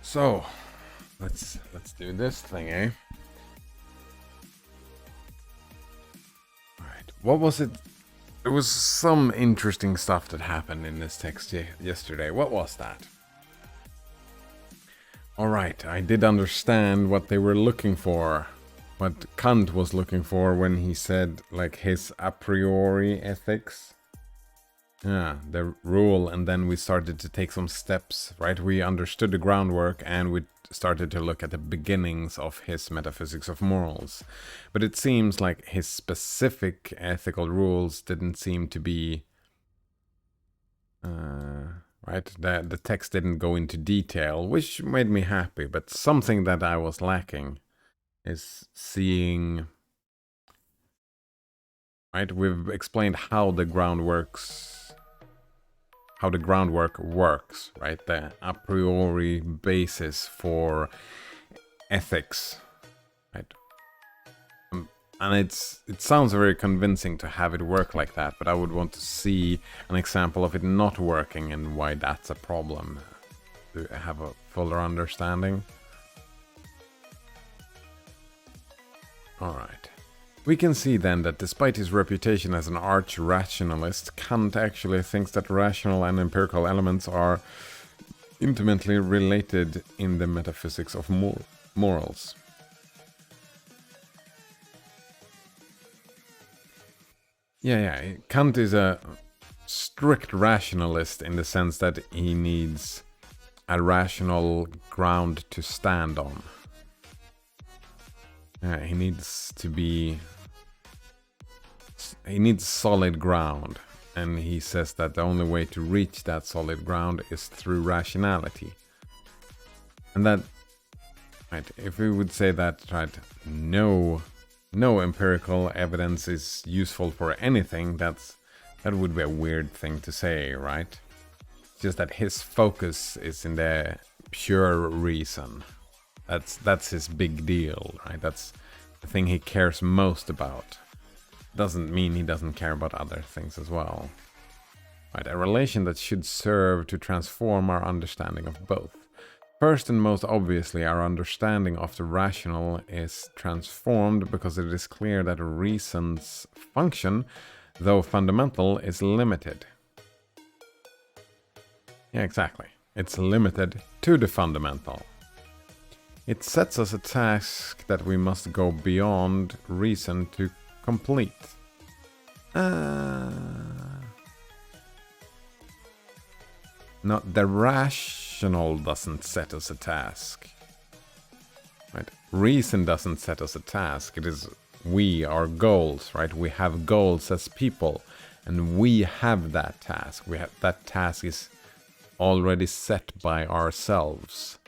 So, let's do this thing, eh? Alright, what was it? There was some interesting stuff that happened in this text yesterday. What was that? Alright, I did understand what they were looking for. What Kant was looking for when he said, like, his a priori ethics. Yeah, the rule, and then we started to take some steps, right? We understood the groundwork and we started to look at the beginnings of his metaphysics of morals. But it seems like his specific ethical rules didn't seem to be... right? The text didn't go into detail, which made me happy, but something that I was lacking is seeing... Right? We've explained how the groundwork works, right? The a priori basis for ethics, right? And it sounds very convincing to have it work like that, but I would want to see an example of it not working and why that's a problem to have a fuller understanding. All right. We can see then that despite his reputation as an arch-rationalist, Kant actually thinks that rational and empirical elements are intimately related in the metaphysics of morals. Yeah, Kant is a strict rationalist in the sense that he needs a rational ground to stand on. He needs solid ground, and he says that the only way to reach that solid ground is through rationality. And that, right, if we would say that, right, no empirical evidence is useful for anything, that would be a weird thing to say, right? It's just that his focus is in the pure reason. That's his big deal, right? That's the thing he cares most about. Doesn't mean he doesn't care about other things as well. Right, a relation that should serve to transform our understanding of both. First and most obviously, our understanding of the rational is transformed because it is clear that reason's function, though fundamental, is limited. Yeah, exactly. It's limited to the fundamental. It sets us a task that we must go beyond reason to complete. No, the rational doesn't set us a task. Right? Reason doesn't set us a task. It is our goals, right? We have goals as people, and we have that task. That task is already set by ourselves.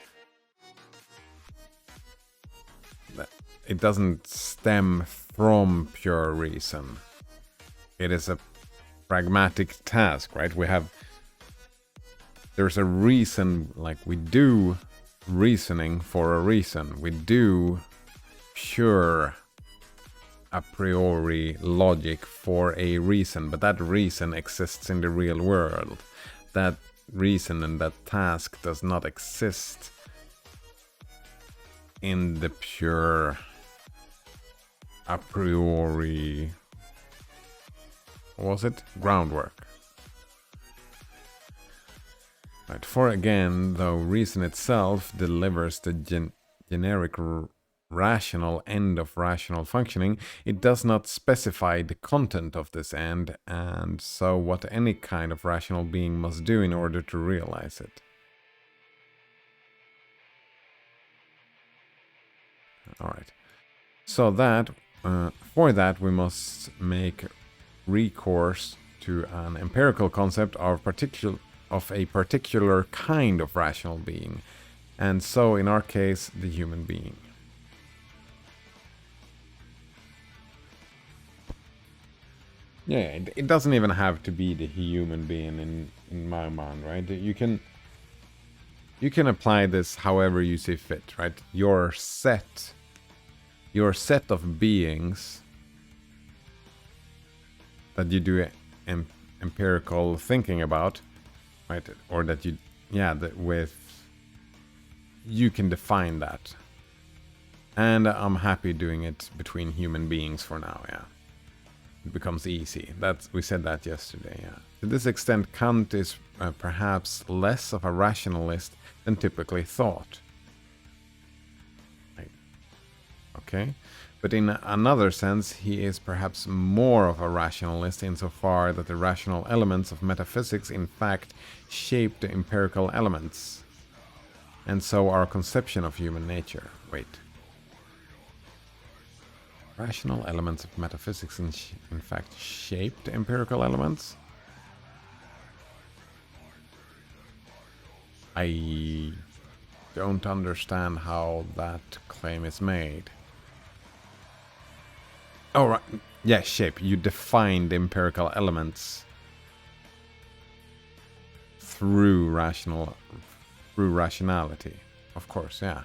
It doesn't stem from pure reason. It is a pragmatic task, right? There's a reason, like we do reasoning for a reason. We do pure a priori logic for a reason, but that reason exists in the real world. That reason and that task does not exist in the pure a priori, was it? Groundwork. Right. For again, though reason itself delivers the generic rational end of rational functioning, it does not specify the content of this end, and so what any kind of rational being must do in order to realize it. Alright. So that for that we must make recourse to an empirical concept of a particular kind of rational being, and so in our case the human being. Yeah, it doesn't even have to be the human being in my mind, right? You can apply this however you see fit, right? Your set of beings that you do empirical thinking about, right? Or that you, you can define that. And I'm happy doing it between human beings for now, yeah. It becomes easy. We said that yesterday, yeah. To this extent, Kant is perhaps less of a rationalist than typically thought. Okay? But in another sense, he is perhaps more of a rationalist insofar that the rational elements of metaphysics in fact shape the empirical elements, and so our conception of human nature. Wait. Rational elements of metaphysics in fact shape the empirical elements? I don't understand how that claim is made. Oh, right. Yeah, shape. You define the empirical elements through rationality. Of course, yeah.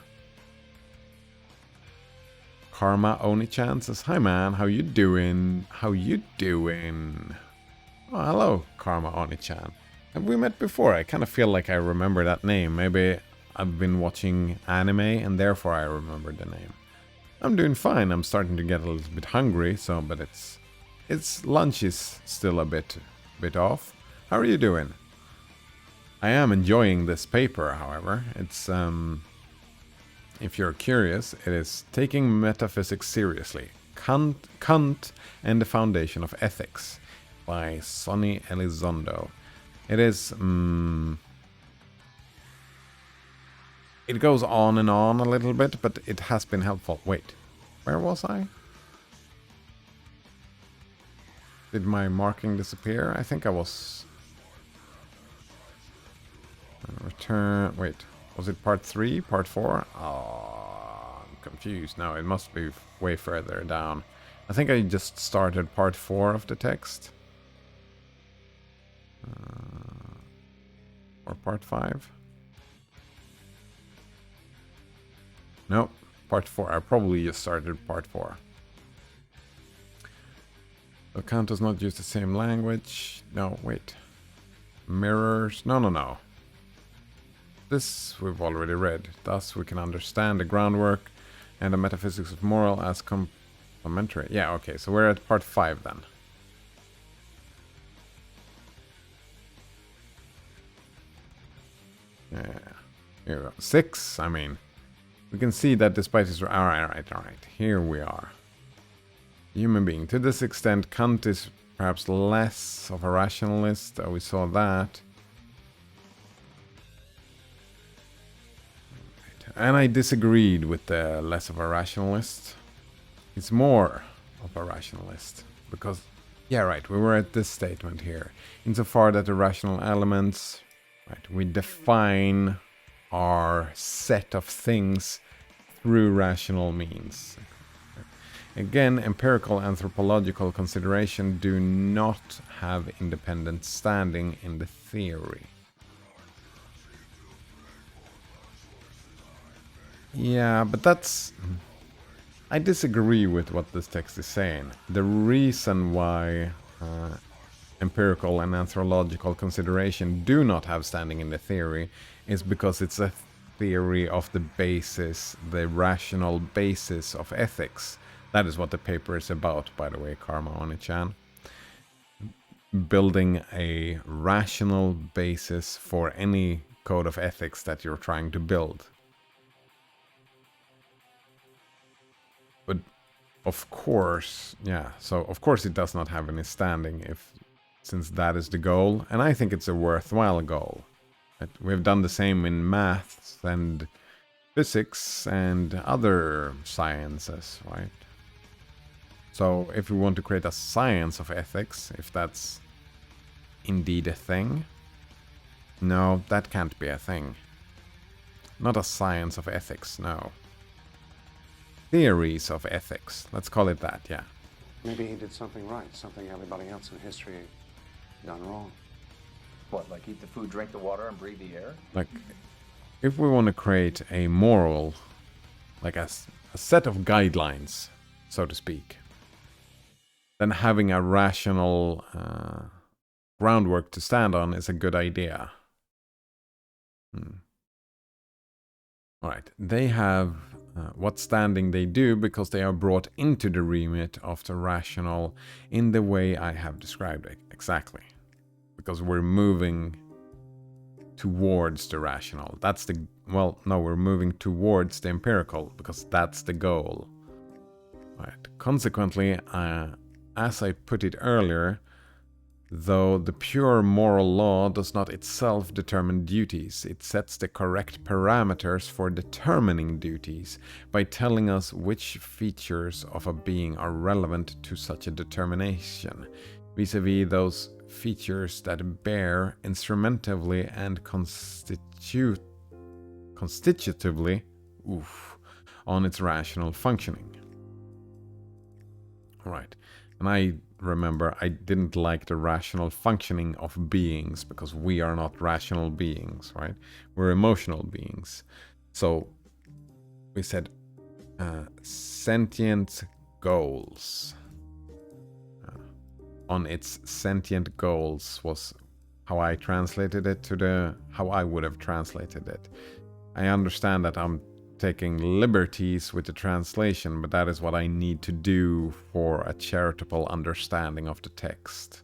Karma Oni-chan says, "Hi man, how you doing? How you doing?" Oh, hello, Karma Oni-chan. Have we met before? I kind of feel like I remember that name. Maybe I've been watching anime and therefore I remember the name. I'm doing fine. I'm starting to get a little bit hungry, but it's lunch is still a bit off. How are you doing? I am enjoying this paper, however. It's if you're curious, it is Taking Metaphysics Seriously. Kant and the Foundation of Ethics by Sonny Elizondo. It is it goes on and on a little bit, but it has been helpful. Wait, where was I? Did my marking disappear? I think I was... Return... Wait, was it part 3? Part 4? Oh, I'm confused now. It must be way further down. I think I just started part 4 of the text. Or part 5? No, part 4. I probably just started part 4. So Kant does not use the same language. No, wait. Mirrors. No. This we've already read. Thus we can understand the groundwork and the metaphysics of moral as complementary. Yeah, okay. So we're at part 5 then. Yeah. Here we go. 6, I mean. We can see that despite his... Alright. Here we are. Human being. To this extent, Kant is perhaps less of a rationalist. We saw that. And I disagreed with the less of a rationalist. It's more of a rationalist. Because, yeah, right, we were at this statement here. Insofar that the rational elements... Right, we define our set of things through rational means. Again, empirical anthropological consideration do not have independent standing in the theory. Yeah, but that's... I disagree with what this text is saying. The reason why empirical and anthropological consideration do not have standing in the theory is because it's a theory of the basis, the rational basis of ethics. That is what the paper is about, by the way, Karma Oni-chan. Building a rational basis for any code of ethics that you're trying to build. But of course, yeah, so of course it does not have any standing since that is the goal, and I think it's a worthwhile goal. We've done the same in maths and physics and other sciences, right? So if we want to create a science of ethics, if that's indeed a thing, no, that can't be a thing. Not a science of ethics, no. Theories of ethics, let's call it that, yeah. Maybe he did something right, something everybody else in history done wrong. What, like eat the food, drink the water, and breathe the air? Like, if we want to create a moral, like a set of guidelines, so to speak, then having a rational groundwork to stand on is a good idea. Alright, they have what standing they do because they are brought into the remit of the rational in the way I have described it. Exactly. Because we're moving towards the rational. That's the... Well, no, we're moving towards the empirical because that's the goal. Right. Consequently, as I put it earlier, though the pure moral law does not itself determine duties, it sets the correct parameters for determining duties by telling us which features of a being are relevant to such a determination, vis-a-vis those features that bear instrumentively and constitutively on its rational functioning. Right. And I remember I didn't like the rational functioning of beings because we are not rational beings, right? We're emotional beings. So we said sentient goals. On its sentient goals was how I translated it to how I would have translated it. I understand that I'm taking liberties with the translation, but that is what I need to do for a charitable understanding of the text.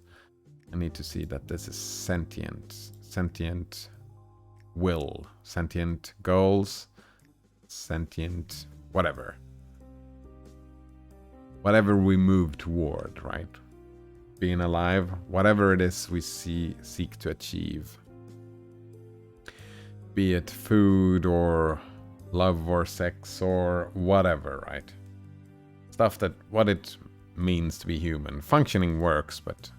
I need to see that this is sentient will, sentient goals, sentient whatever. Whatever we move toward, right? Being alive, whatever it is we seek to achieve. Be it food or love or sex or whatever, right? Stuff that what it means to be human. Functioning works, but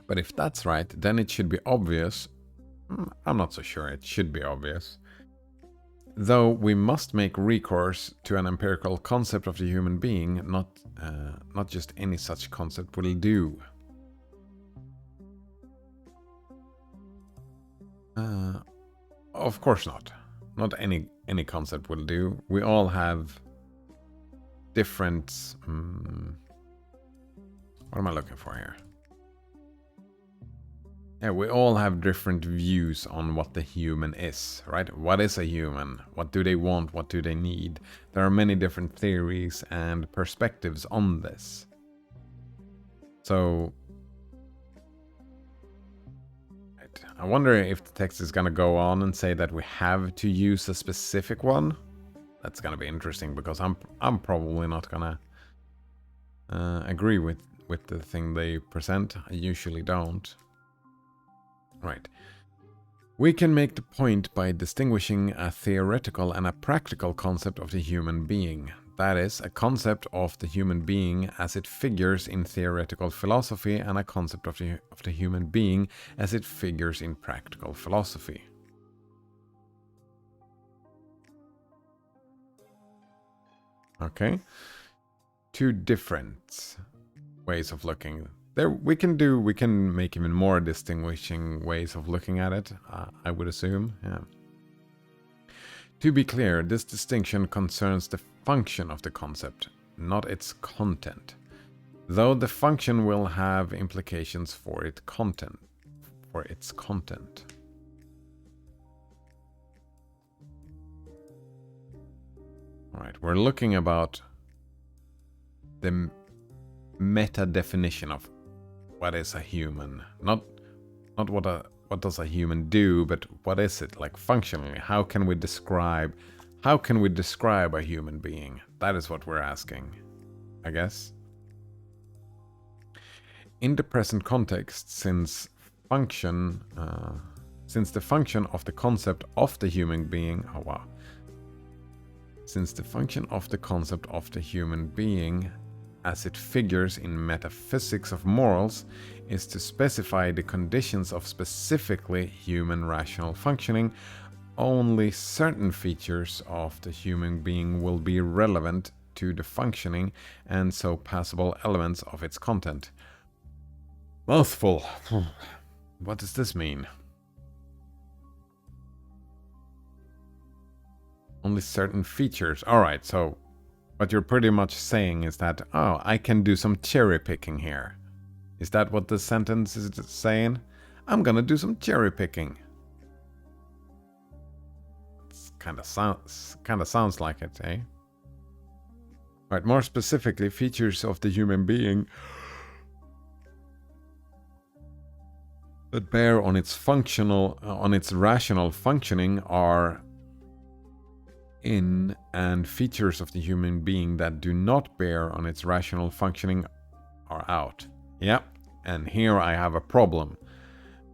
if that's right, then it should be obvious. I'm not so sure it should be obvious. Though we must make recourse to an empirical concept of the human being, not just any such concept will do. Of course not. Not any concept will do. We all have different... what am I looking for here? Yeah, we all have different views on what the human is, right? What is a human? What do they want? What do they need? There are many different theories and perspectives on this. So, I wonder if the text is going to go on and say that we have to use a specific one. That's going to be interesting because I'm probably not going to agree with the thing they present. I usually don't. Right. We can make the point by distinguishing a theoretical and a practical concept of the human being. That is, a concept of the human being as it figures in theoretical philosophy and a concept of the human being as it figures in practical philosophy. Okay. Two different ways of looking. There we can make even more distinguishing ways of looking at it, I would assume. Yeah. To be clear, this distinction concerns the function of the concept, not its content, though the function will have implications for its content. All right, we're looking about the meta definition of what is a human, not what does a human do, but what is it like functionally? How can we describe a human being? That is what we're asking, I guess. In the present context, since the function of the concept of the human being, since the function of the concept of the human being as it figures in Metaphysics of Morals, is to specify the conditions of specifically human rational functioning, only certain features of the human being will be relevant to the functioning and so passable elements of its content. Mouthful. What does this mean? Only certain features. Alright, so what you're pretty much saying is that, oh, I can do some cherry picking here. Is that what the sentence is saying? I'm gonna do some cherry picking. It's kind of sounds like it, eh? Right, more specifically, features of the human being that bear on its rational functioning are in, and features of the human being that do not bear on its rational functioning are out. Yeah, and here I have a problem,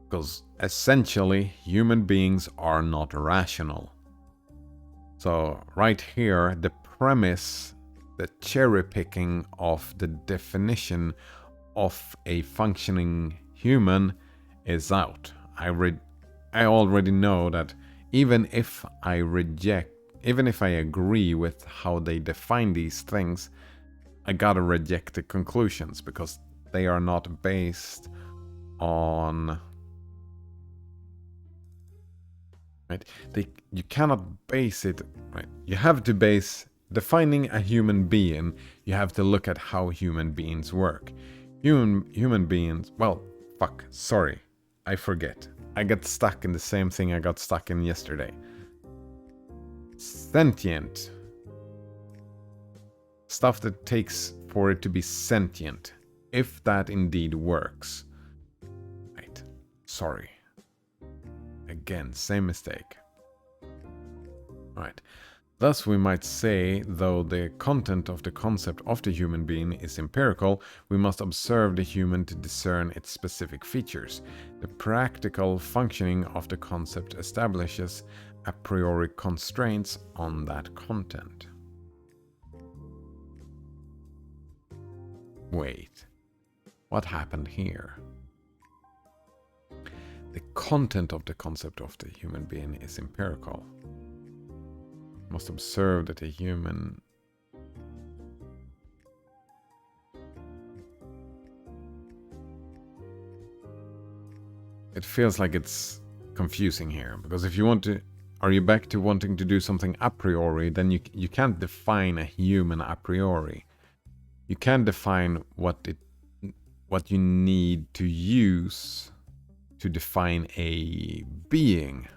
because essentially human beings are not rational. So right here, the premise, the cherry picking of the definition of a functioning human is out. I already know that even if I agree with how they define these things, I gotta reject the conclusions because they are not based on, right? You cannot base it, right? You have to base defining a human being. You have to look at how human beings work. Human beings. Well, fuck. Sorry, I forget. I get stuck in the same thing I got stuck in yesterday. Sentient. Stuff that takes for it to be sentient. If that indeed works. Right. Sorry. Again, same mistake. Right. Thus we might say, though the content of the concept of the human being is empirical, we must observe the human to discern its specific features. The practical functioning of the concept establishes a priori constraints on that content. Wait, what happened here? The content of the concept of the human being is empirical. Must observe that a human it feels like it's confusing here, because if you want to, are you back to wanting to do something a priori, then you can't define a human a priori. You can define what you need to use to define a being,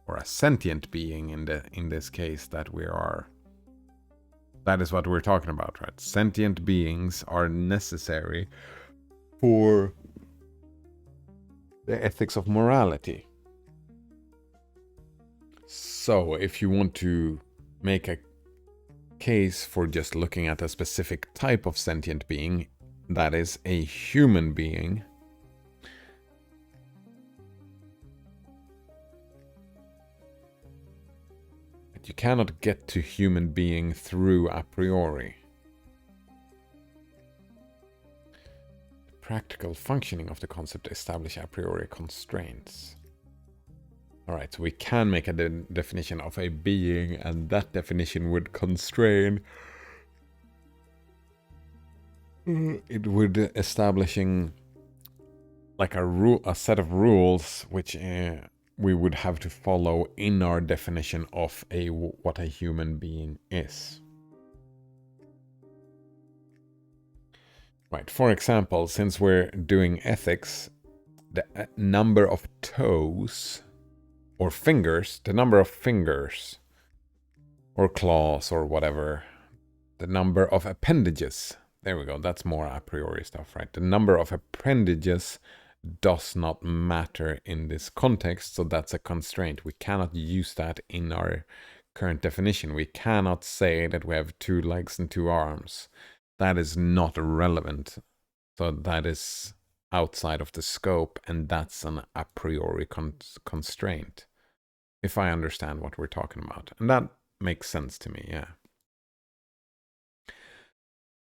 or a sentient being in this case that we are. That is what we're talking about, right? Sentient beings are necessary for the ethics of morality. So if you want to make a case for just looking at a specific type of sentient being, that is a human being, you cannot get to human being through a priori. The practical functioning of the concept establish a priori constraints. Alright, so we can make a definition of a being, and that definition would constrain. It would establishing like a set of rules which we would have to follow in our definition of what a human being is. Right, for example, since we're doing ethics, the number of toes or fingers, the number of fingers or claws or whatever, the number of appendages, there we go, that's more a priori stuff, right? The number of appendages does not matter in this context, so that's a constraint. We cannot use that in our current definition. We cannot say that we have 2 legs and 2 arms. That is not relevant. So that is outside of the scope, and that's an a priori constraint, if I understand what we're talking about. And that makes sense to me, yeah.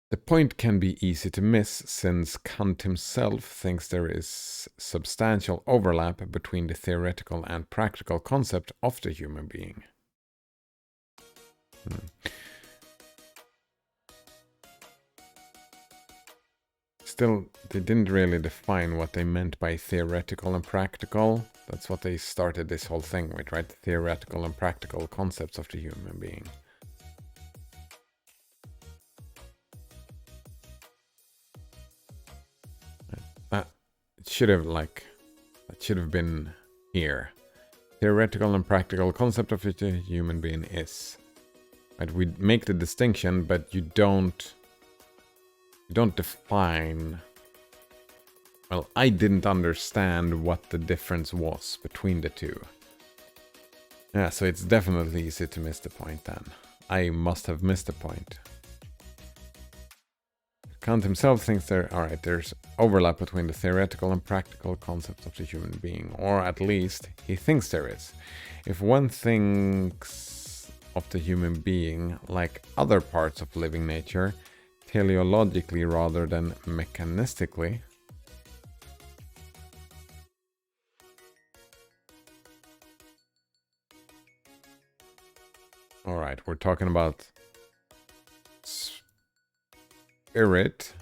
The point can be easy to miss, since Kant himself thinks there is substantial overlap between the theoretical and practical concept of the human being. Still, they didn't really define what they meant by theoretical and practical. That's what they started this whole thing with, right? Theoretical and practical concepts of the human being. it should have been here. Theoretical and practical concept of what a human being is. Right? We make the distinction, but you don't define. Well, I didn't understand what the difference was between the two. Yeah, so it's definitely easy to miss the point then. I must have missed the point. Kant himself thinks there's overlap between the theoretical and practical concepts of the human being, or at least he thinks there is. If one thinks of the human being like other parts of living nature, teleologically rather than mechanistically, alright, we're talking about spirit,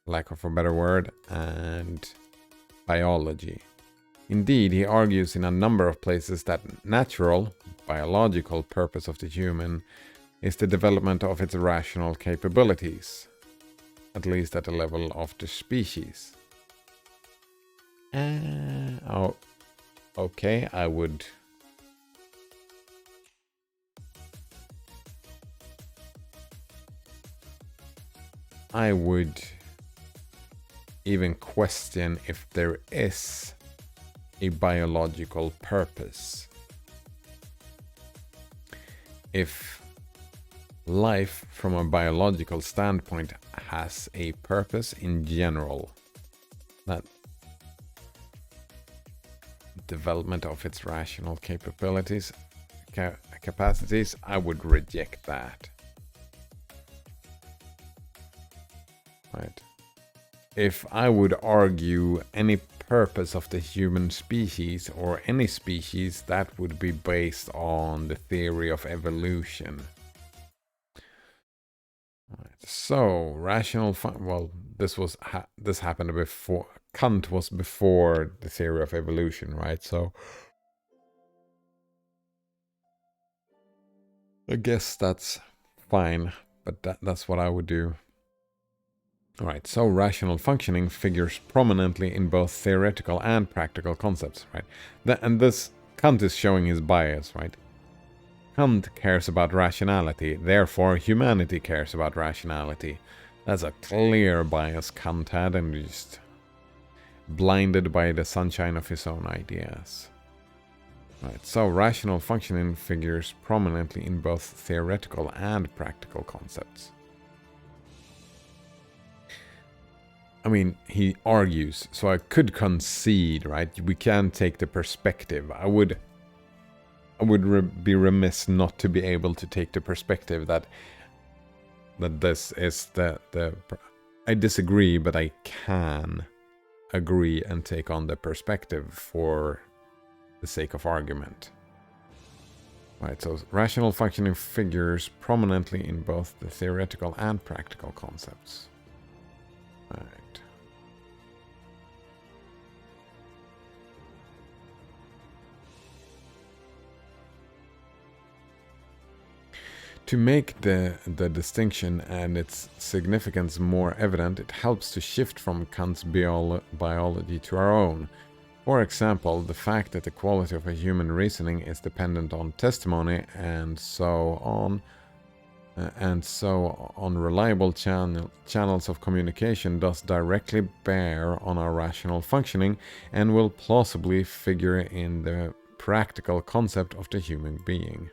lack of a better word, and biology. Indeed, he argues in a number of places that natural, biological purpose of the human is the development of its rational capabilities, at least at the level of the species. Okay, I would even question if there is a biological purpose. If life from a biological standpoint has a purpose in general, that development of its rational capabilities, capacities, I would reject that. Right. If I would argue any purpose of the human species or any species, that would be based on the theory of evolution. Right. So rational well, this happened before Kant was before the theory of evolution, right? So I guess that's fine, but that's what I would do. Alright, so rational functioning figures prominently in both theoretical and practical concepts, right? And this, Kant is showing his bias, right? Kant cares about rationality, therefore humanity cares about rationality. That's a clear bias Kant had, and just blinded by the sunshine of his own ideas. Right, so rational functioning figures prominently in both theoretical and practical concepts. I mean, he argues, so I could concede, right? We can take the perspective. I would be remiss not to be able to take the perspective that this is the. I disagree, but I can agree and take on the perspective for the sake of argument. Right, so rational functioning figures prominently in both the theoretical and practical concepts. Right. To make the distinction and its significance more evident, it helps to shift from Kant's biology to our own. For example, the fact that the quality of a human reasoning is dependent on testimony and so on reliable channels of communication does directly bear on our rational functioning and will plausibly figure in the practical concept of the human being.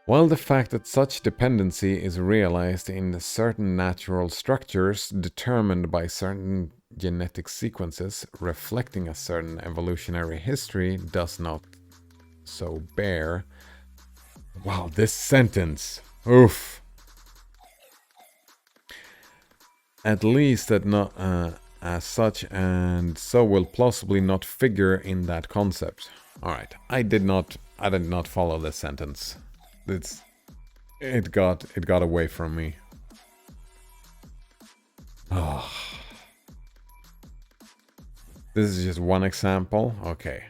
While the fact that such dependency is realized in certain natural structures determined by certain genetic sequences reflecting a certain evolutionary history does not so bear. Wow, this sentence. Oof. At least that not as such, and so will plausibly not figure in that concept. Alright, I did not follow this sentence. It got away from me. Oh. This is just one example. Okay.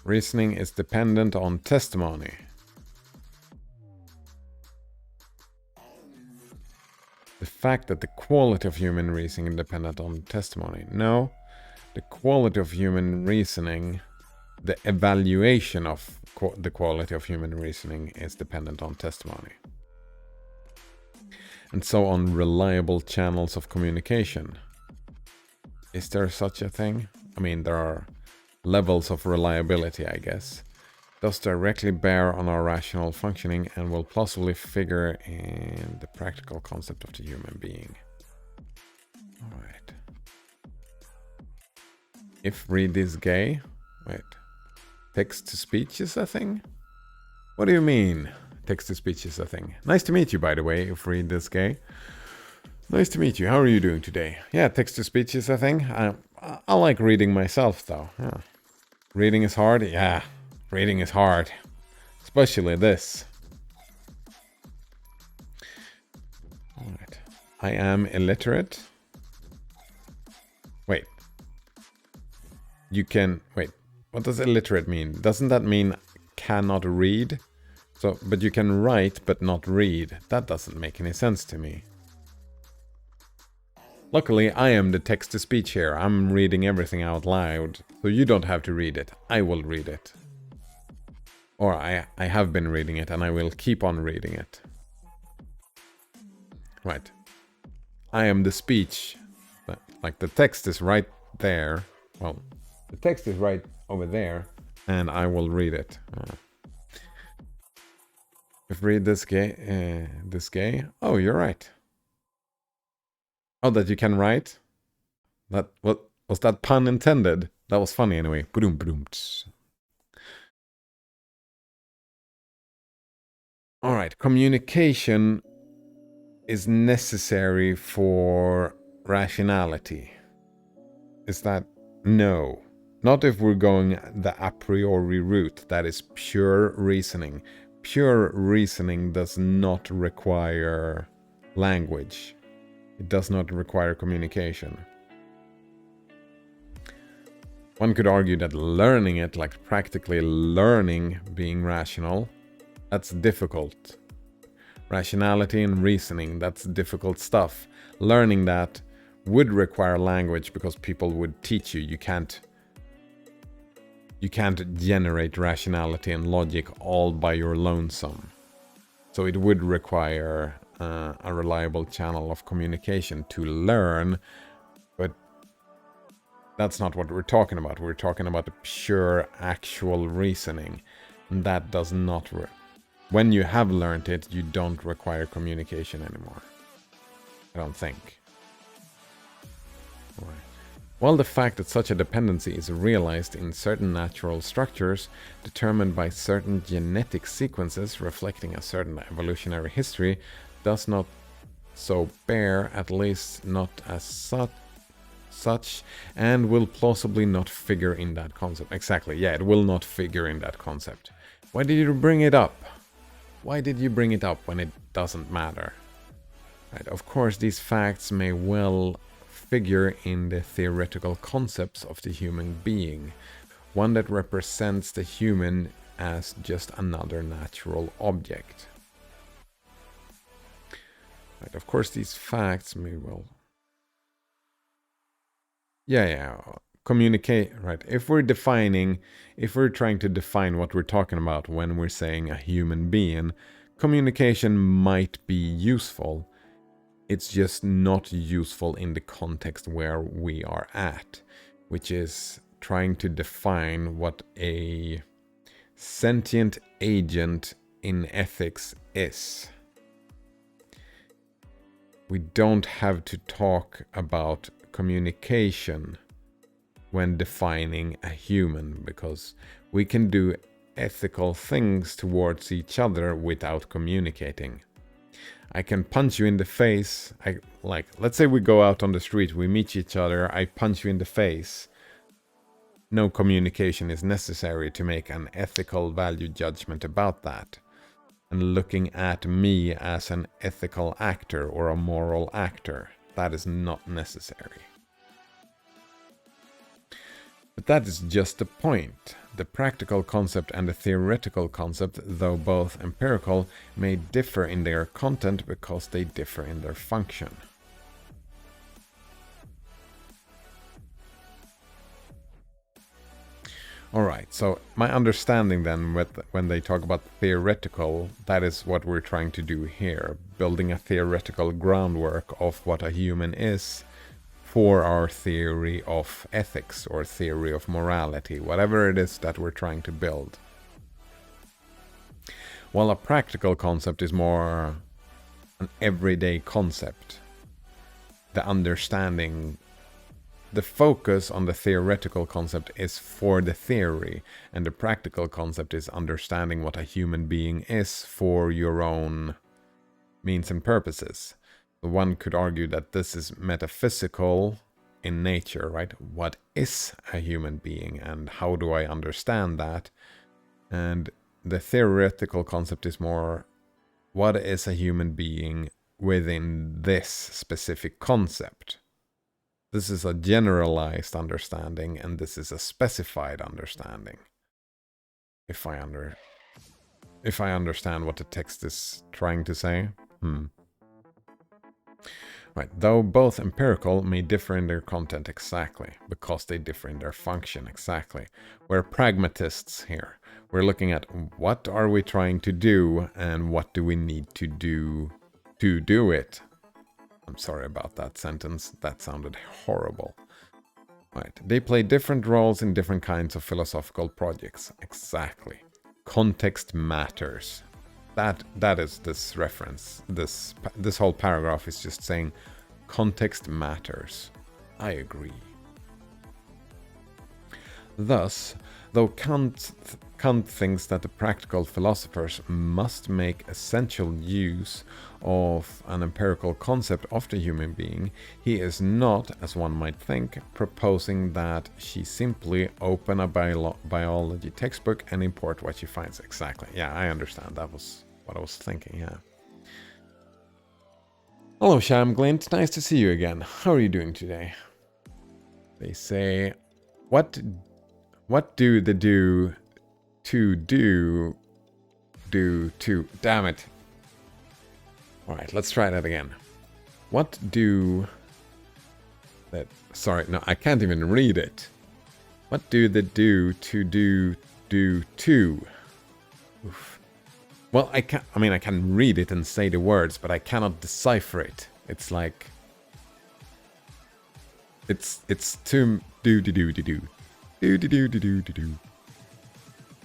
Reasoning is dependent on testimony. The fact that the quality of human reasoning is dependent on testimony. No, the quality of human reasoning, the evaluation of the quality of human reasoning is dependent on testimony. And so on reliable channels of communication. Is there such a thing? I mean, there are levels of reliability, I guess. Does directly bear on our rational functioning and will plausibly figure in the practical concept of the human being. Alright. If read is gay? Wait. Text-to-speech is a thing? What do you mean? Text-to-speech is a thing. Nice to meet you, by the way, if read is gay. Nice to meet you. How are you doing today? Yeah, text-to-speech is a thing. I like reading myself, though. Yeah. Reading is hard? Yeah. Reading is hard. Especially this. Alright. I am illiterate. Wait. You can... Wait. What does illiterate mean? Doesn't that mean cannot read? So, but you can write but not read. That doesn't make any sense to me. Luckily, I am the text-to-speech here. I'm reading everything out loud, so you don't have to read it. I will read it. Or I have been reading it, and I will keep on reading it. Right. I am the speech. Like, the text is right there. Well, the text is right over there, and I will read it. If read this gay. Oh, you're right. Oh, that you can write? What was that pun intended? That was funny anyway. Ba-doom, ba-doom. Alright, communication is necessary for rationality. Is that? No. Not if we're going the a priori route, that is pure reasoning. Pure reasoning does not require language. It does not require communication. One could argue that learning it, like practically learning being rational, that's difficult. Rationality and reasoning, that's difficult stuff. Learning that would require language because people would teach you. You can't generate rationality and logic all by your lonesome. So it would require a reliable channel of communication to learn, but that's not what we're talking about. We're talking about the pure actual reasoning. And that does not when you have learned it, you don't require communication anymore. I don't think. Right. While the fact that such a dependency is realized in certain natural structures, determined by certain genetic sequences reflecting a certain evolutionary history, does not so bear, at least not as such, and will plausibly not figure in that concept. Exactly, yeah, it will not figure in that concept. Why did you bring it up? Why did you bring it up when it doesn't matter? Right, of course, these facts may well figure in the theoretical concepts of the human being, one that represents the human as just another natural object. Right, of course, these facts may well... Yeah, communicate, right? If we're trying to define what we're talking about when we're saying a human being, communication might be useful. It's just not useful in the context where we are at, which is trying to define what a sentient agent in ethics is. We don't have to talk about communication when defining a human, because we can do ethical things towards each other without communicating. I can punch you in the face. Let's say we go out on the street, we meet each other, I punch you in the face. No communication is necessary to make an ethical value judgment about that. And looking at me as an ethical actor or a moral actor, that is not necessary. But that is just the point. The practical concept and the theoretical concept, though both empirical, may differ in their content because they differ in their function. Alright, so my understanding then when they talk about theoretical, that is what we're trying to do here. Building a theoretical groundwork of what a human is for our theory of ethics or theory of morality, whatever it is that we're trying to build. While a practical concept is more an everyday concept, the understanding, the focus on the theoretical concept is for the theory, and the practical concept is understanding what a human being is for your own means and purposes. One could argue that this is metaphysical in nature, right? What is a human being and how do I understand that? And the theoretical concept is more, what is a human being within this specific concept? This is a generalized understanding and this is a specified understanding. If I understand what the text is trying to say. Right, though both empirical may differ in their content exactly, because they differ in their function exactly. We're pragmatists here. We're looking at what are we trying to do and what do we need to do it. I'm sorry about that sentence, that sounded horrible. Right, they play different roles in different kinds of philosophical projects. Exactly. Context matters. That is this reference. This whole paragraph is just saying context matters. I agree. Thus, though Kant thinks that the practical philosophers must make essential use of an empirical concept of the human being, he is not, as one might think, proposing that she simply open a biology textbook and import what she finds. Exactly. Yeah, I understand. That was what I was thinking, yeah. Hello, Sham Glint. Nice to see you again. How are you doing today? They say, what do the do to... Damn it. Alright, let's try that again. What do... that? Sorry, no, I can't even read it. What do the do to... Oof. Well, I can read it and say the words, but I cannot decipher it. It's like... It's too... do.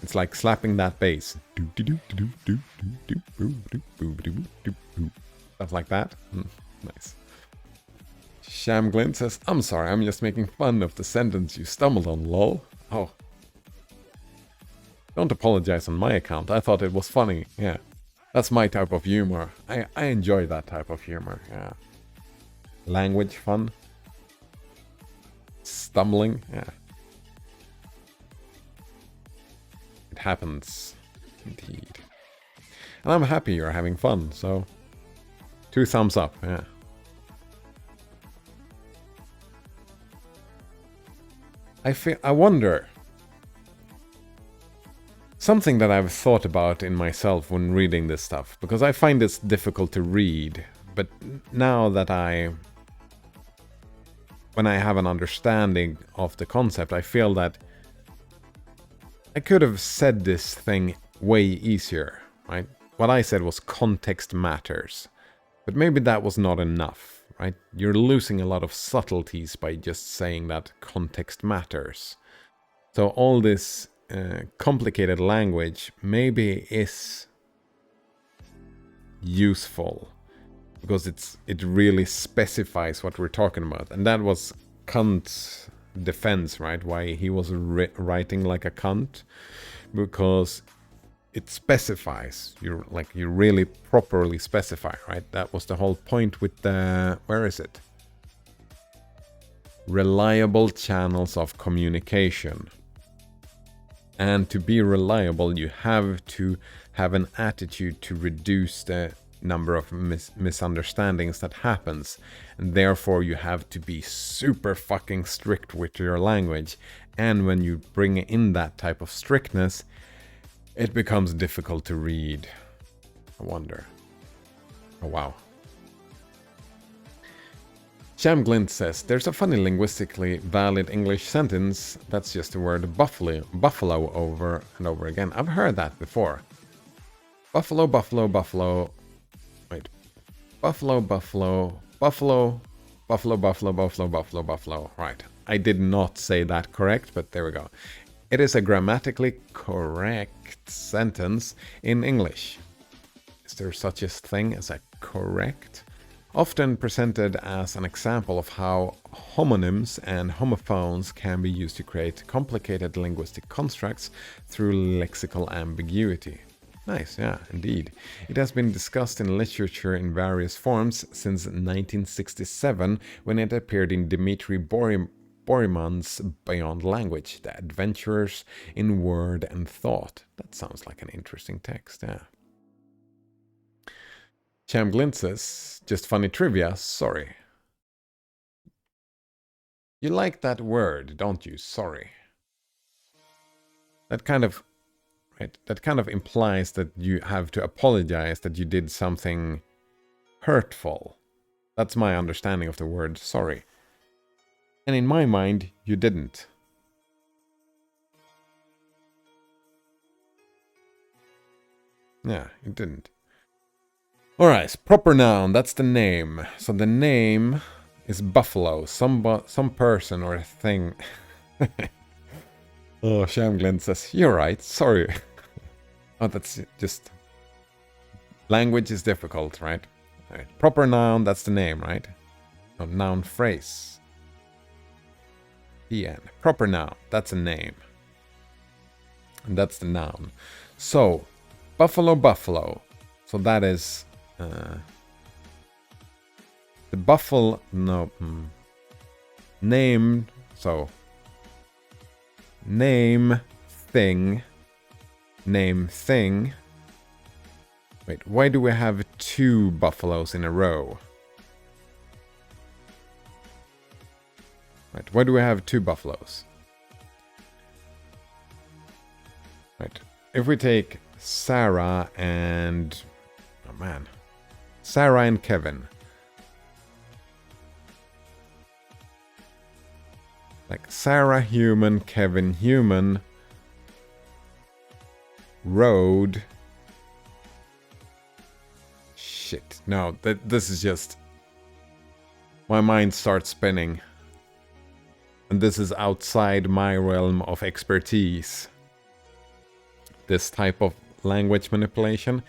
It's like slapping that bass. Stuff like that. Nice. Shamglint says, I'm sorry, I'm just making fun of the sentence you stumbled on, lol. Oh. Don't apologize on my account. I thought it was funny. Yeah. That's my type of humor. I enjoy that type of humor. Yeah. Language fun. Stumbling. Yeah. It happens. Indeed. And I'm happy you're having fun, so 2 thumbs up, yeah. I wonder. Something that I've thought about in myself when reading this stuff, because I find this difficult to read, but now that when I have an understanding of the concept, I feel that I could have said this thing way easier, right? What I said was context matters, but maybe that was not enough, right? You're losing a lot of subtleties by just saying that context matters. So all this complicated language maybe is useful because it really specifies what we're talking about, and that was Kant's defense, right? Why he was writing like a cunt, because it specifies. You really properly specify, right? That was the whole point with the, where is it? Reliable channels of communication. And to be reliable, you have to have an attitude to reduce the number of misunderstandings that happens, and therefore you have to be super fucking strict with your language And when you bring in that type of strictness, it becomes difficult to read. I wonder. Oh, wow. Shamglint says, there's a funny linguistically valid English sentence that's just the word buffalo over and over again. I've heard that before. Buffalo, buffalo, buffalo. Wait. Buffalo, buffalo, buffalo, buffalo, buffalo, buffalo, buffalo, buffalo. Right. I did not say that correct, but there we go. It is a grammatically correct sentence in English. Is there such a thing as a correct? Often presented as an example of how homonyms and homophones can be used to create complicated linguistic constructs through lexical ambiguity. Nice, yeah, indeed. It has been discussed in literature in various forms since 1967, when it appeared in Dmitry Boriman's Beyond Language, The Adventurers in Word and Thought. That sounds like an interesting text, yeah. Chamglint says, just funny trivia, sorry. You like that word, don't you? Sorry. That kind of implies that you have to apologize that you did something hurtful. That's my understanding of the word sorry. And in my mind, you didn't. Yeah, you didn't. Alright, proper noun, that's the name. So the name is Buffalo, some person or a thing. Oh, Shamglin says, you're right, sorry. Oh, that's just... Language is difficult, right? Right. Proper noun, that's the name, right? Oh, noun phrase. The end. Proper noun, that's a name. And that's the noun. So, buffalo, buffalo. So that is... the buffalo... No. Named... So... Name thing. Name thing. Wait, why do we have two buffaloes in a row? Right, why do we have two buffaloes? Right, if we take Sarah and... Oh man. Sarah and Kevin. Like Sarah human, Kevin human. Road. Shit. No, this is just... My mind starts spinning. And this is outside my realm of expertise. This type of language manipulation.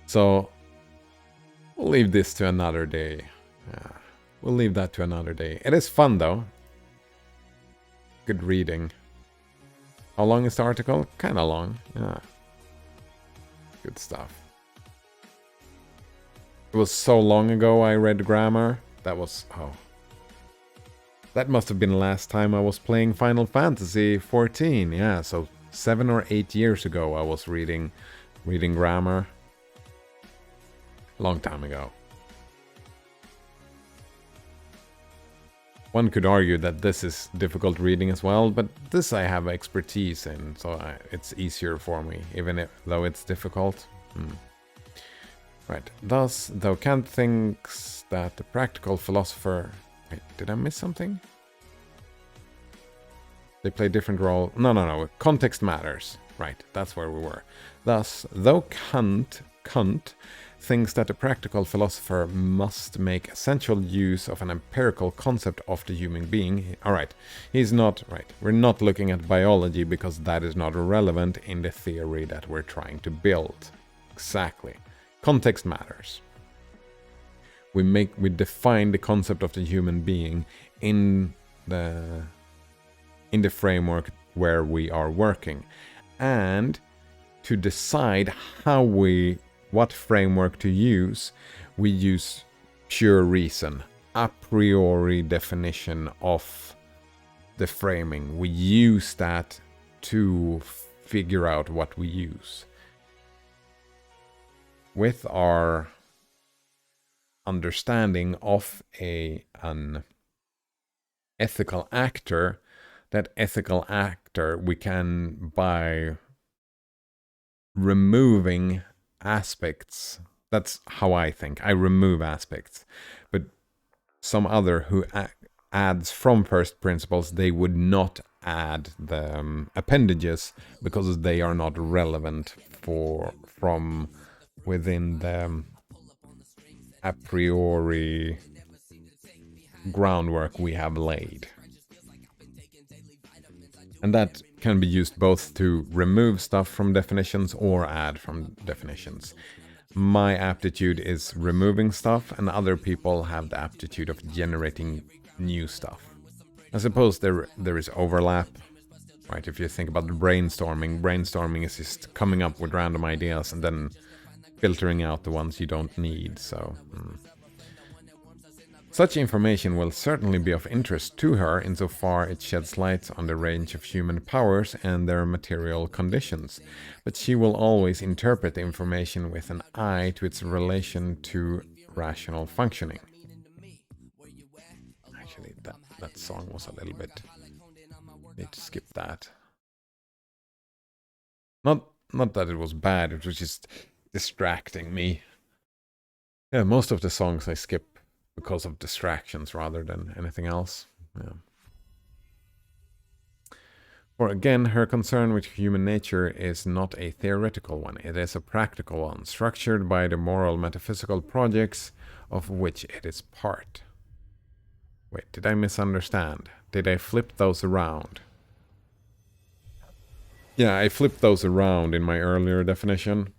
So, we'll leave this to another day. Yeah, we'll leave that to another day. It is fun though. Good reading. How long is the article? Kinda long. Yeah. Good stuff. It was so long ago I read grammar. That was... Oh. That must have been the last time I was playing Final Fantasy 14. Yeah, so 7 or 8 years ago I was reading grammar. Long time ago. One could argue that this is difficult reading as well, but this I have expertise in, so it's easier for me, even though it's difficult. Right. Thus, though Kant thinks that the practical philosopher... Wait, did I miss something? They play different role... No. Context matters. Right, that's where we were. Thus, though Kant thinks that the practical philosopher must make essential use of an empirical concept of the human being. Alright, he's not... Right, we're not looking at biology because that is not relevant in the theory that we're trying to build. Exactly. Context matters. We define the concept of the human being in the framework where we are working. And to decide what framework to use, we use pure reason, a priori definition of the framing. We use that to figure out what we use. With our understanding of an ethical actor, that ethical actor we can by removing aspects. That's how I think. I remove aspects. But some other who adds from first principles, they would not add the appendages because they are not relevant from within the a priori groundwork we have laid. And that can be used both to remove stuff from definitions or add from definitions. My aptitude is removing stuff, and other people have the aptitude of generating new stuff. I suppose there is overlap, right? If you think about brainstorming is just coming up with random ideas and then filtering out the ones you don't need. So such information will certainly be of interest to her insofar it sheds light on the range of human powers and their material conditions, but she will always interpret the information with an eye to its relation to rational functioning. Actually, that song was a little bit... Need to skip that. Not that it was bad, it was just distracting me. Yeah, most of the songs I skip because of distractions rather than anything else. Yeah. For again, her concern with human nature is not a theoretical one, it is a practical one, structured by the moral metaphysical projects of which it is part. Wait, did I misunderstand? Did I flip those around? Yeah, I flipped those around in my earlier definition.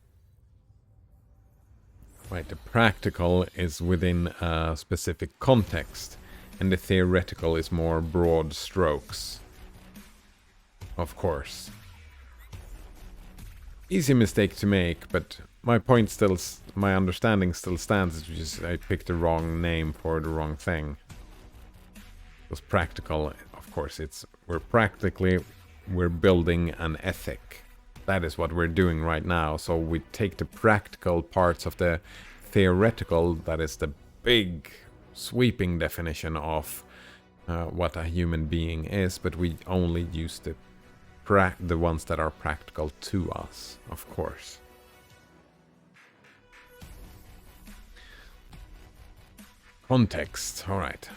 Right, the practical is within a specific context, and the theoretical is more broad strokes. Of course. Easy mistake to make, but my understanding still stands. It's just I picked the wrong name for the wrong thing. It was practical, of course. We're building an ethic. That is what we're doing right now. So we take the practical parts of the theoretical, that is the big sweeping definition of what a human being is, but we only use the ones that are practical to us, of course. Context, all right.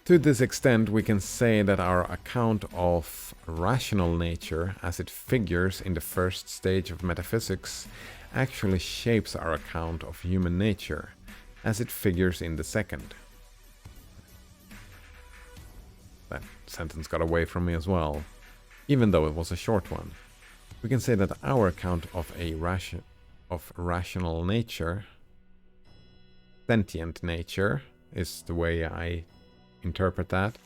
To this extent, we can say that our account of rational nature, as it figures in the first stage of metaphysics, actually shapes our account of human nature, as it figures in the second. That sentence got away from me as well, even though it was a short one. We can say that our account of rational nature, sentient nature, is the way I interpret that,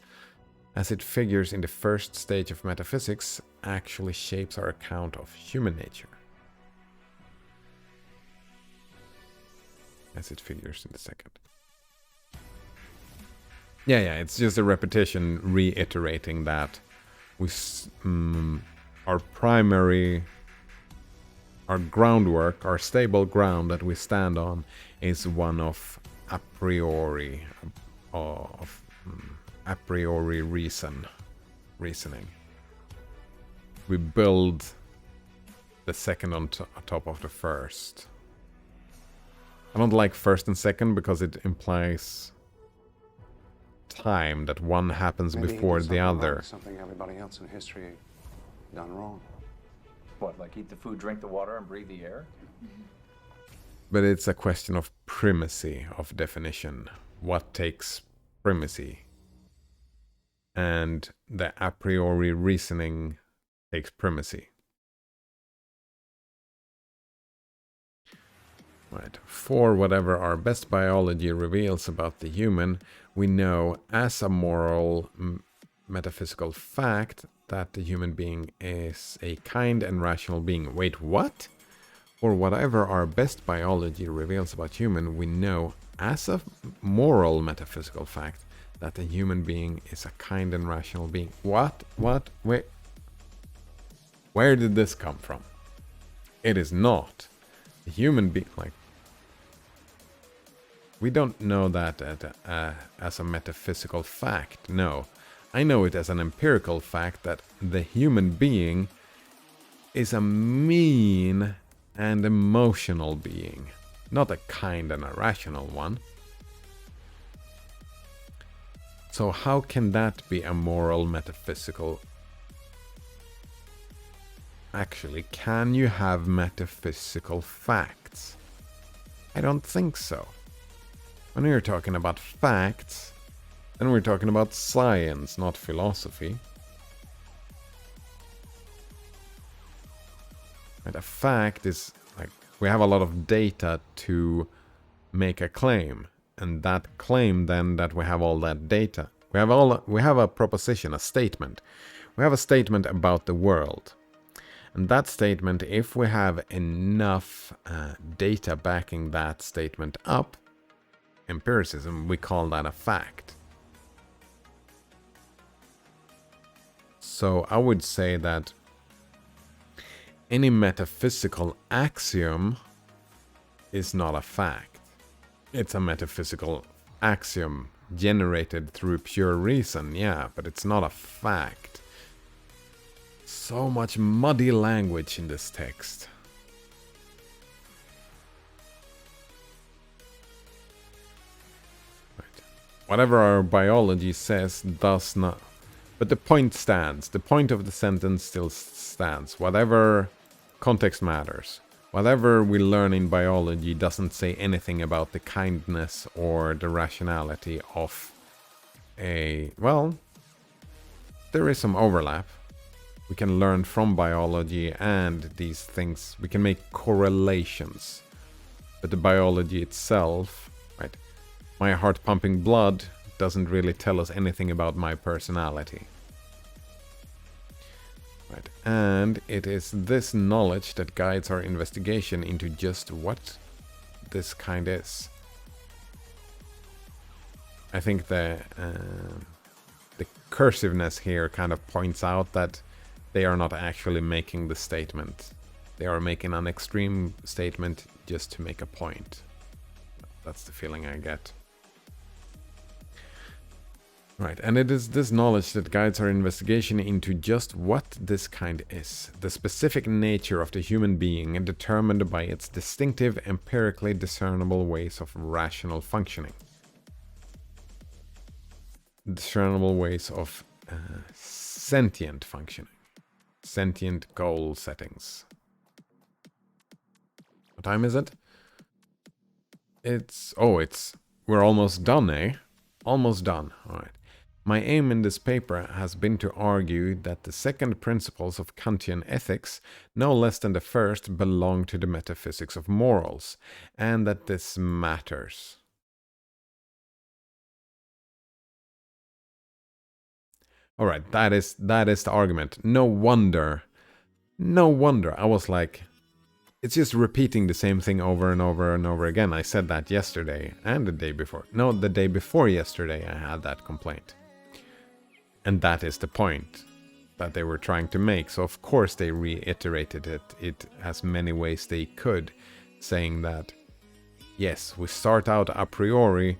as it figures in the first stage of metaphysics, actually shapes our account of human nature, as it figures in the second. Yeah, it's just a repetition reiterating that our groundwork, our stable ground that we stand on, is one of a priori reasoning. We build the second on top of the first. I don't like first and second because it implies time, that one happens Maybe before he did the something other. wrong, something everybody else in history done wrong. What, like eat the food, drink the water, and breathe the air? But it's a question of primacy of definition. What takes primacy? And the a priori reasoning takes primacy. Right. For whatever our best biology reveals about the human, we know as a moral metaphysical fact that the human being is a kind and rational being. Wait, what? For whatever our best biology reveals about human, we know as a moral metaphysical fact that the human being is a kind and rational being. What? Wait. Where did this come from? It is not. The human being, we don't know that as a metaphysical fact, no. I know it as an empirical fact that the human being is a mean and emotional being, not a kind and a rational one. So how can that be a moral metaphysical? Actually, can you have metaphysical facts? I don't think so. When we're talking about facts, then we're talking about science, not philosophy. And a fact is like we have a lot of data to make a claim, and that claim then that we have all that data. We have a proposition, a statement. We have a statement about the world. And that statement, if we have enough data backing that statement up, empiricism, we call that a fact. So I would say that any metaphysical axiom is not a fact. It's a metaphysical axiom generated through pure reason, yeah, but it's not a fact. So much muddy language in this text. Right. Whatever our biology says does not... But the point stands. The point of the sentence still stands. Whatever context matters. Whatever we learn in biology doesn't say anything about the kindness or the rationality of a... Well, there is some overlap. We can learn from biology and these things. We can make correlations. But the biology itself, right? My heart pumping blood doesn't really tell us anything about my personality. Right. And it is this knowledge that guides our investigation into just what this kind is. I think the cursiveness here kind of points out that they are not actually making the statement. They are making an extreme statement just to make a point. That's the feeling I get. Right, and it is this knowledge that guides our investigation into just what this kind is. The specific nature of the human being determined by its distinctive, empirically discernible ways of rational functioning. Discernible ways of sentient functioning. Sentient goal settings. What time is it? We're almost done, eh? Almost done, alright. My aim in this paper has been to argue that the second principles of Kantian ethics, no less than the first, belong to the metaphysics of morals, and that this matters. Alright, that is the argument. No wonder. I was like, it's just repeating the same thing over and over and over again. I said that yesterday and the day before. No, the day before yesterday I had that complaint. And that is the point that they were trying to make. So of course they reiterated it as many ways they could, saying that, yes, we start out a priori,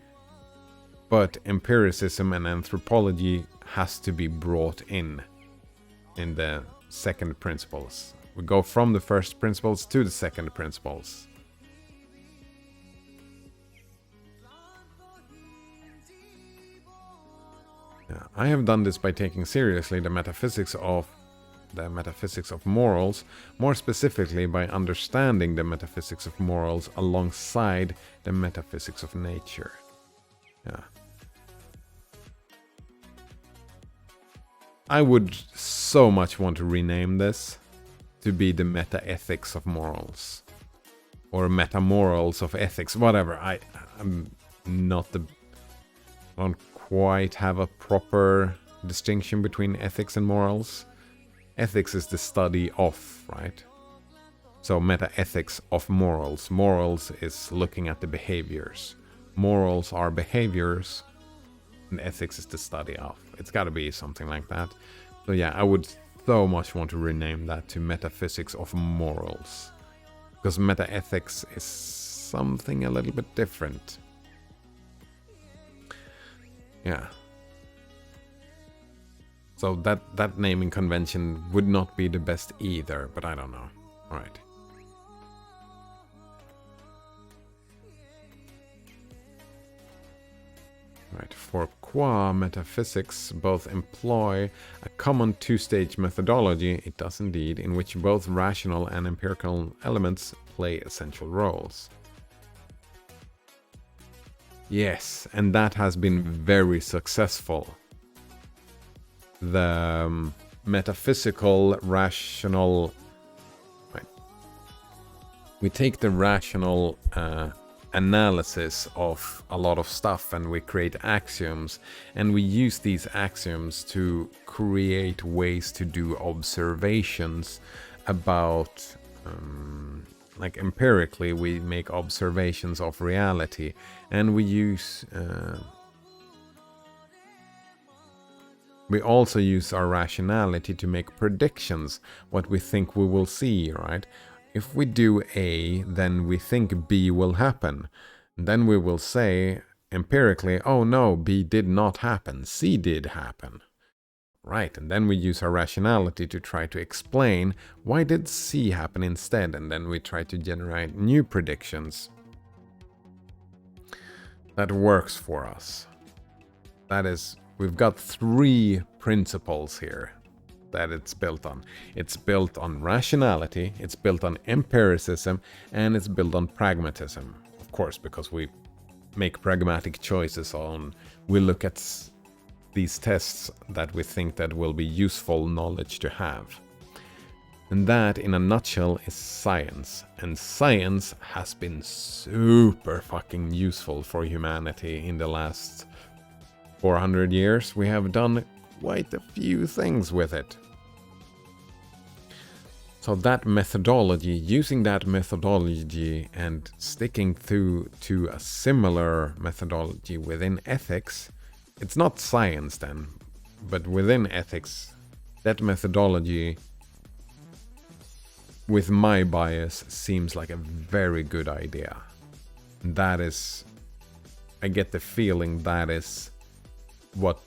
but empiricism and anthropology has to be brought in the second principles. We go from the first principles to the second principles. Yeah, I have done this by taking seriously the metaphysics of morals, more specifically by understanding the metaphysics of morals alongside the metaphysics of nature. Yeah. I would so much want to rename this to be the meta-ethics of morals. Or meta-morals of ethics, whatever. I'm not I don't quite have a proper distinction between ethics and morals. Ethics is the study of, right? So meta-ethics of morals. Morals is looking at the behaviors. Morals are behaviors, and ethics is the study of. It's got to be something like that. So yeah, I would so much want to rename that to metaphysics of morals. Because meta-ethics is something a little bit different. Yeah. So that naming convention would not be the best either, but I don't know. All right. Right, for qua metaphysics both employ a common two-stage methodology, it does indeed, in which both rational and empirical elements play essential roles. Yes, and that has been very successful. The metaphysical, rational... Right. We take the rational analysis of a lot of stuff and we create axioms, and we use these axioms to create ways to do observations about like empirically we make observations of reality, and we use we also use our rationality to make predictions what we think we will see, right? If we do A, then we think B will happen. Then we will say empirically, oh no, B did not happen, C did happen. Right, and then we use our rationality to try to explain why did C happen instead, and then we try to generate new predictions. That works for us. That is, we've got 3 principles here that it's built on. It's built on rationality, it's built on empiricism, and it's built on pragmatism. Of course, because we make pragmatic choices on, we look at these tests that we think that will be useful knowledge to have. And that, in a nutshell, is science. And science has been super fucking useful for humanity in the last 400 years. We have done quite a few things with it. So that methodology, using that methodology and sticking to a similar methodology within ethics, it's not science then, but within ethics, that methodology, with my bias, seems like a very good idea. That is, I get the feeling that is what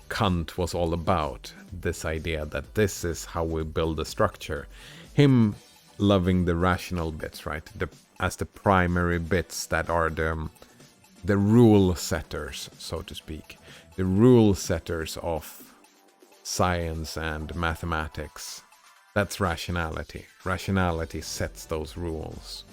Kant was all about, this idea that this is how we build a structure. Him loving the rational bits, right? As the primary bits that are the rule setters, so to speak. The rule setters of science and mathematics. That's rationality. Rationality sets those rules.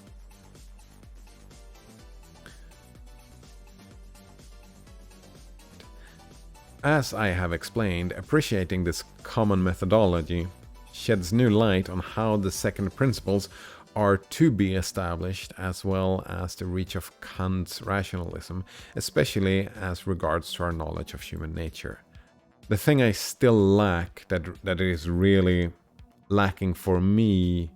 As I have explained, appreciating this common methodology sheds new light on how the second principles are to be established, as well as the reach of Kant's rationalism, especially as regards to our knowledge of human nature. The thing I still lack, that is really lacking for me,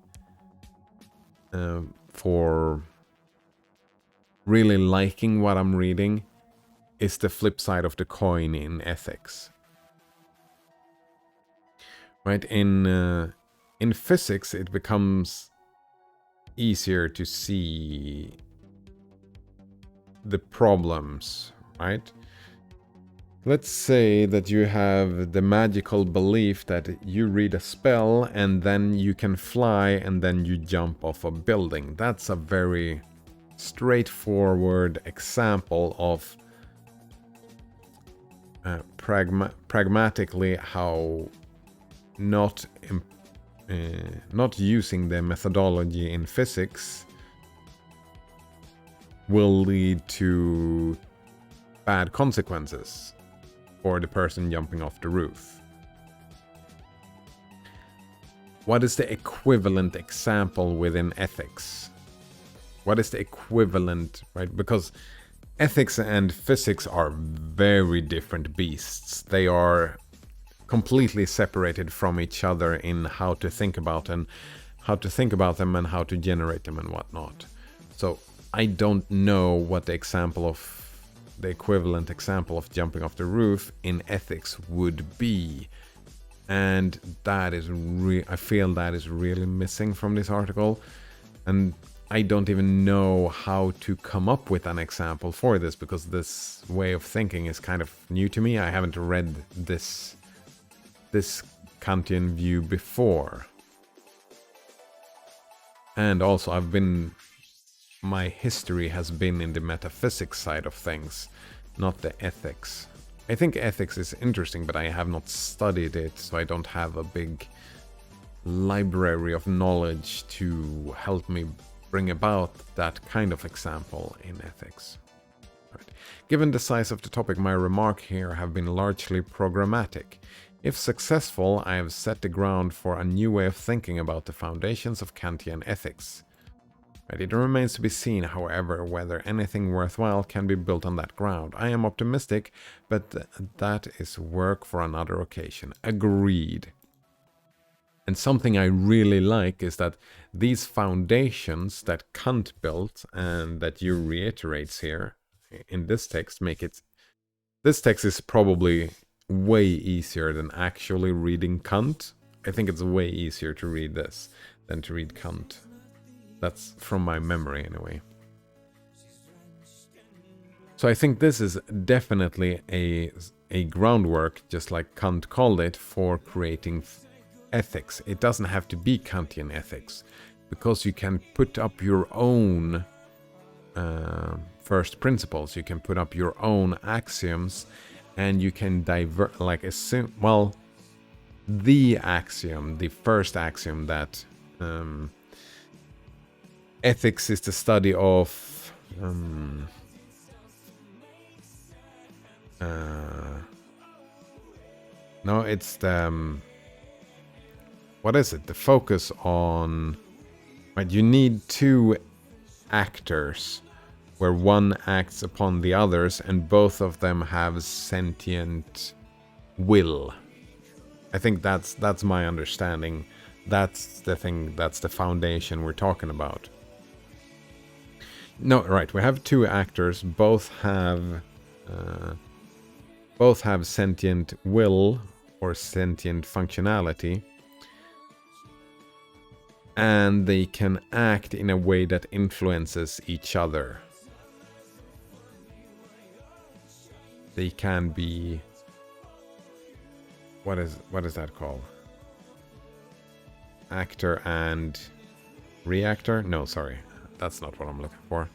for really liking what I'm reading, is the flip side of the coin in ethics. Right, in physics it becomes easier to see the problems, right? Let's say that you have the magical belief that you read a spell and then you can fly and then you jump off a building. That's a very straightforward example of pragmatically how not using the methodology in physics will lead to bad consequences for the person jumping off the roof. What is the equivalent example within ethics? What is the equivalent, right? Because ethics and physics are very different beasts. They are completely separated from each other in how to think about them and how to generate them and whatnot. So I don't know what the equivalent example of jumping off the roof in ethics would be. And that is I feel that is really missing from this article. And I don't even know how to come up with an example for this, because this way of thinking is kind of new to me. I haven't read this this Kantian view before. And also my history has been in the metaphysics side of things, not the ethics. I think ethics is interesting, but I have not studied it, so I don't have a big library of knowledge to help me bring about that kind of example in ethics. Right. Given the size of the topic, my remark here have been largely programmatic. If successful, I have set the ground for a new way of thinking about the foundations of Kantian ethics. Right. It remains to be seen, however, whether anything worthwhile can be built on that ground. I am optimistic, but that is work for another occasion. Agreed. And something I really like is that these foundations that Kant built and that you reiterates here in this text make it... This text is probably way easier than actually reading Kant. I think it's way easier to read this than to read Kant. That's from my memory anyway. So I think this is definitely a groundwork, just like Kant called it, for creating ethics. It doesn't have to be Kantian ethics, because you can put up your own first principles, you can put up your own axioms, and you can assume, well, the axiom, the first axiom that ethics is the study of no, it's the what is it? The focus on... Right, you need two actors where one acts upon the others and both of them have sentient will. I think that's my understanding. That's the thing, that's the foundation we're talking about. No, right, we have two actors, both have sentient will or sentient functionality. And they can act in a way that influences each other. They can be... What is that called? Actor and reactor? No, sorry. That's not what I'm looking for.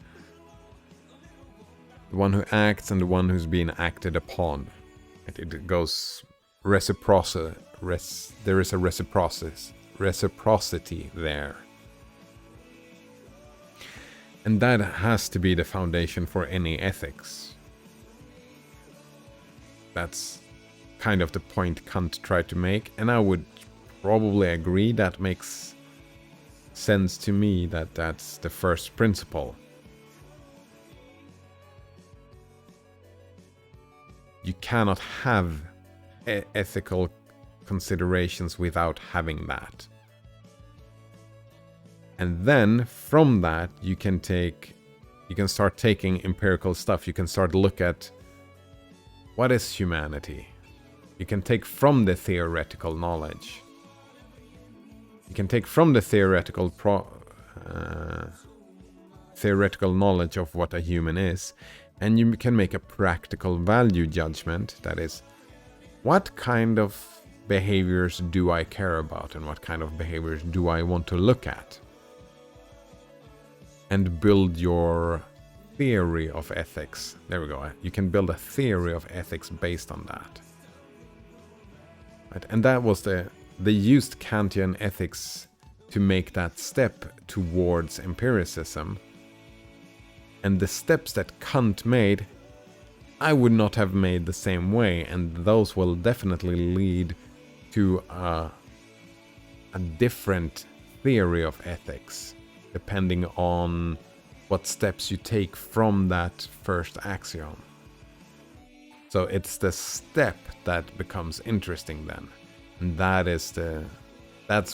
The one who acts and the one who's being acted upon. It goes reciprocity. There is a reciprocity there. And that has to be the foundation for any ethics. That's kind of the point Kant tried to make, and I would probably agree. That makes sense to me, that that's the first principle. You cannot have ethical considerations without having that. And then from that you can start taking empirical stuff. You can start to look at what is humanity. You can take from the theoretical knowledge. You can take from the theoretical knowledge of what a human is, and you can make a practical value judgment. That is, what kind of behaviors do I care about and what kind of behaviors do I want to look at? And build your theory of ethics. There we go. You can build a theory of ethics based on that. Right? And that was they used Kantian ethics to make that step towards empiricism. And the steps that Kant made, I would not have made the same way, and those will definitely lead to a different theory of ethics, depending on what steps you take from that first axiom. So it's the step that becomes interesting then. And that's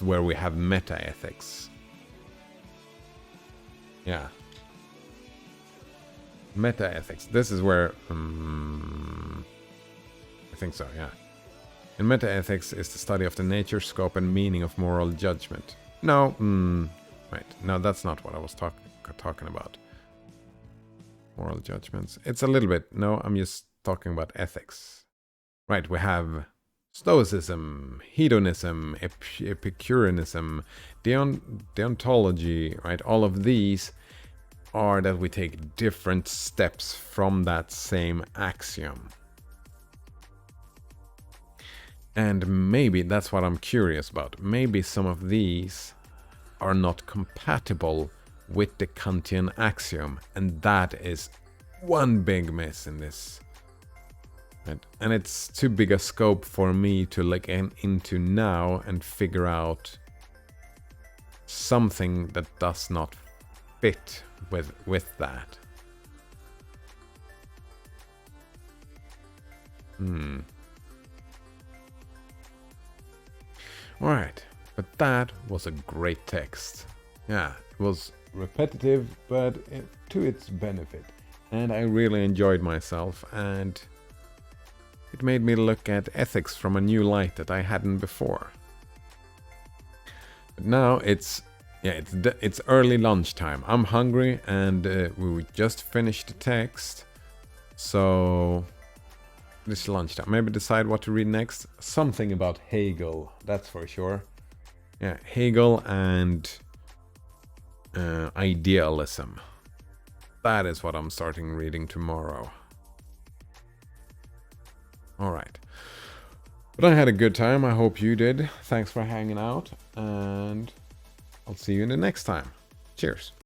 where we have meta-ethics. Yeah. Meta-ethics. This is where... I think so, yeah. In meta-ethics is the study of the nature, scope, and meaning of moral judgment. No, right. No, that's not what I was talking about. Moral judgments. It's a little bit... No, I'm just talking about ethics. Right, we have Stoicism, hedonism, Epicureanism, deontology, right? All of these are that we take different steps from that same axiom. And maybe that's what I'm curious about. Maybe some of these are not compatible with the Kantian axiom, and that is one big miss in this. And it's too big a scope for me to look into now and figure out something that does not fit with that. Alright, but that was a great text. Yeah, it was repetitive, but to its benefit. And I really enjoyed myself, and it made me look at ethics from a new light that I hadn't before. But now it's early lunchtime. I'm hungry, and we just finished the text. So this lunchtime, maybe decide what to read next. Something about Hegel, that's for sure. Yeah, Hegel and idealism. That is what I'm starting reading tomorrow. Alright. But I had a good time. I hope you did. Thanks for hanging out. And I'll see you in the next time. Cheers.